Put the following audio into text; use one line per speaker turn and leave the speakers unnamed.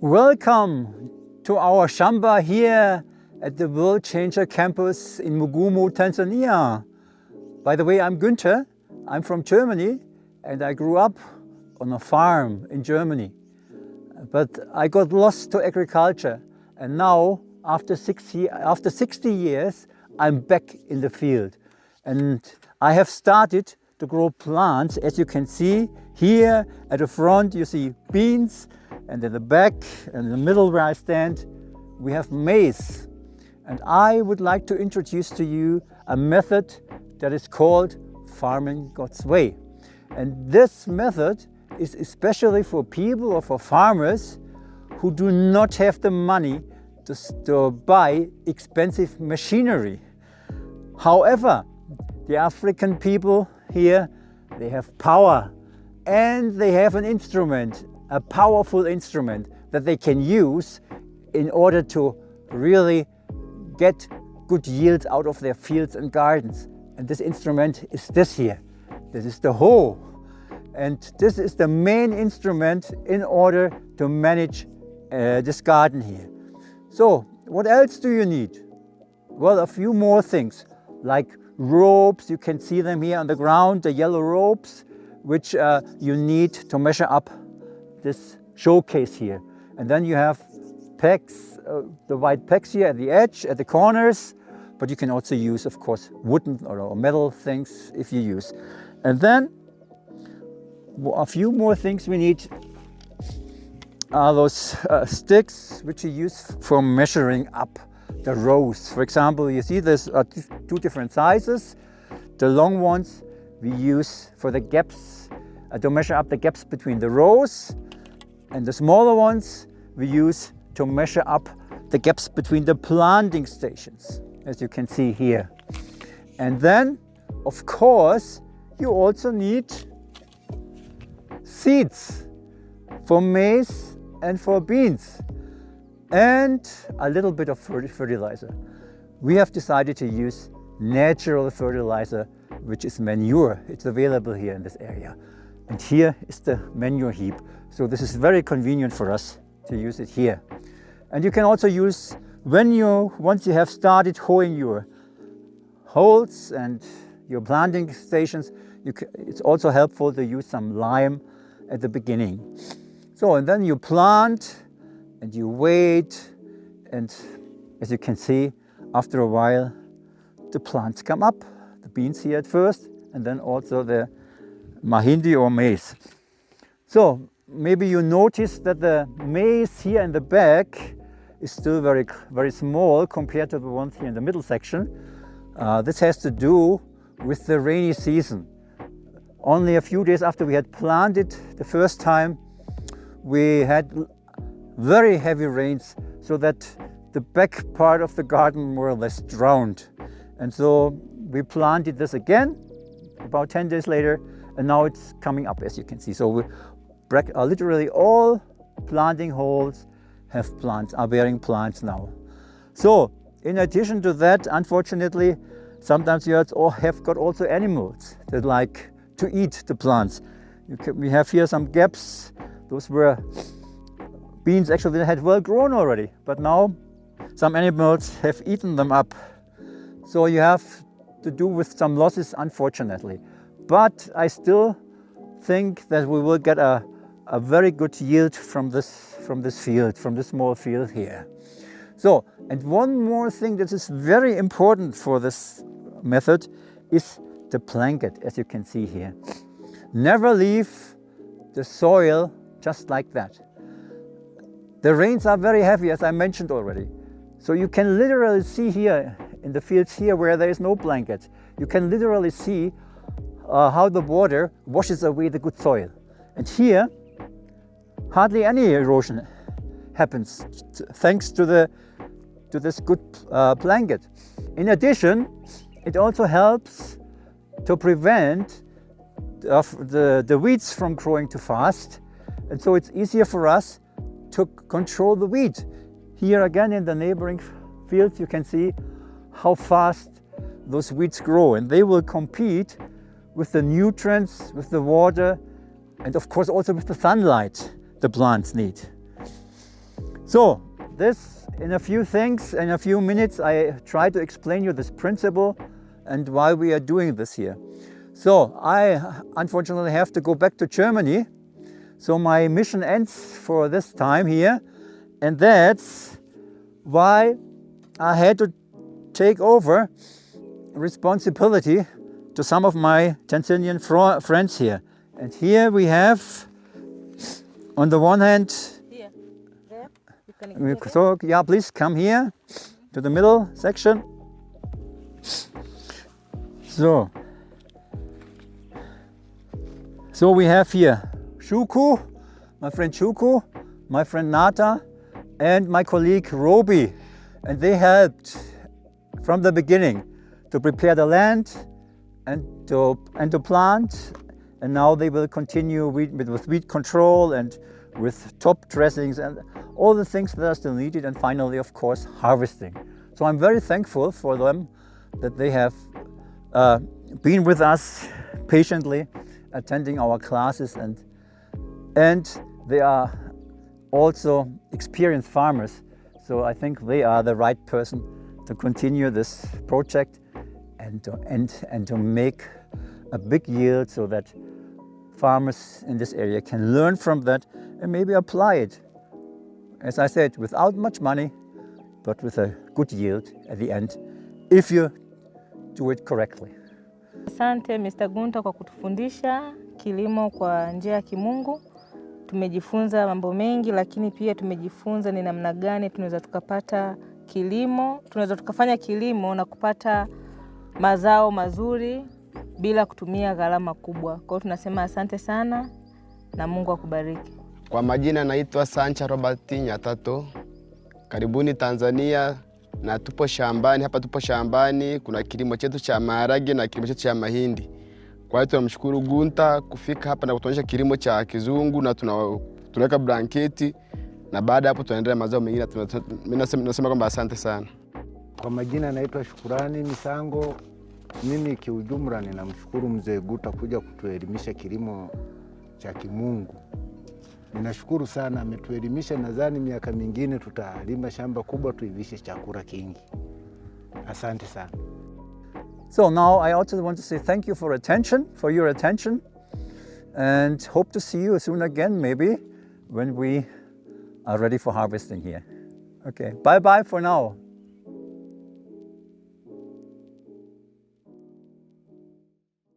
Welcome to our shamba here at the Worldchanger campus in Mugumu, Tanzania. By the way, I'm Gunter. I'm from Germany and I grew up on a farm in Germany. But I got lost to agriculture and now after 60 years I'm back in the field. And I have started to grow plants. As you can see here at the front you see beans, and in the back and in the middle where I stand we have maize. And I would like to introduce to you a method that is called farming God's way. And this method is especially for people or for farmers who do not have the money to buy expensive machinery. However, the African people here, they have power and they have an instrument, a powerful instrument that they can use in order to really get good yield out of their fields and gardens. And this instrument is this here. This is the hoe. And this is the main instrument in order to manage this garden here. So what else do you need? Well, a few more things like ropes. You can see them here on the ground, the yellow ropes, which you need to measure up this showcase here. And then you have pegs, the white pegs here at the edge, at the corners, but you can also use, of course, wooden or metal things if you use. And then a few more things we need are those sticks which you use for measuring up the rows. For example, you see there's two different sizes. The long ones we use for the gaps, to measure up the gaps between the rows, and the smaller ones we use to measure up the gaps between the planting stations, as you can see here. And then, of course, you also need seeds for maize and for beans, and a little bit of fertilizer. We have decided to use natural fertilizer, which is manure. It's available here in this area. And here is the manure heap. So this is very convenient for us to use it here. And you can also use, once you have started hoeing your holes and your planting stations, it's also helpful to use some lime at the beginning. So, and then you plant and you wait, and as you can see, after a while, the plants come up. The beans here at first, and then also the mahindi or maize. So maybe you notice that the maize here in the back is still very, very small compared to the ones here in the middle section. This has to do with the rainy season. Only a few days after we had planted the first time, we had very heavy rains, so that the back part of the garden more or less drowned. And so we planted this again about 10 days later, and now it's coming up, as you can see. So literally all planting holes are bearing plants now. So in addition to that, unfortunately, sometimes you have got also animals that like to eat the plants. We have here some gaps. Those were beans actually that had well grown already, but now some animals have eaten them up. So you have to do with some losses, unfortunately. But I still think that we will get a very good yield from this field, from this small field here. So, and one more thing that is very important for this method is the blanket, as you can see here. Never leave the soil just like that. The rains are very heavy, as I mentioned already. So you can literally see here in the fields here where there is no blanket, you can literally see how the water washes away the good soil. And here, hardly any erosion happens thanks to this good blanket. In addition, it also helps to prevent the weeds from growing too fast. And so it's easier for us to control the weed. Here again in the neighboring fields, you can see how fast those weeds grow, and they will compete with the nutrients, with the water, and of course also with the sunlight the plants need. So this, in a few things, in a few minutes, I try to explain you this principle and why we are doing this here. So I unfortunately have to go back to Germany. So my mission ends for this time here. And that's why I had to take over responsibility to some of my Tanzanian friends here. And here we have, on the one hand, so yeah, please come here to the middle section. So we have here Shuku, my friend Shuku, my friend Nata, and my colleague Roby. And they helped from the beginning to prepare the land and to plant. And now they will continue with weed control and with top dressings and all the things that are still needed. And finally, of course, harvesting. So I'm very thankful for them that they have been with us patiently, attending our classes, and they are also experienced farmers. So I think they are the right person to continue this project and to make a big yield so that farmers in this area can learn from that and maybe apply it, as I said, without much money, but with a good yield at the end, if you do it correctly.
Asante Mr. Gunter kwa kutufundisha kilimo kwa njia ya kimungu. Tumejifunza mambo mengi, lakini pia tumejifunza ni namna gani tunaweza tukapata kilimo, tunaweza tukafanya kilimo na kupata mazao mazuri bila kutumia gharama kubwa. Kwa hiyo tunasema asante sana na Mungu akubariki.
Kwa majina naitwa Sancha Robert Nyatato. Karibuni Tanzania na tupo shambani. Hapa tupo shambani, kuna kilimo chetu cha maharage na kilimo chetu cha mahindi. Kwa hiyo tunamshukuru Gunter kufika hapa na kutuonyesha kilimo cha kizungu na tunaweka blanketi na baada hapo tunaendelea mazao mengine. Mimi nasema kwamba asante sana.
Kwa majina naitwa Shukurani Misango. Mimi kiujumla ninamshukuru mzee Gunter kuja kutuelimisha kilimo cha kimungu. Ninashukuru sana, ametuelimisha. Nadhani miaka mingine tutalima shamba kubwa tuivishe chakula kingi. Asante sana.
So now I also want to say thank you for your attention, and hope to see you soon again, maybe when we are ready for harvesting here. Okay, bye-bye for now.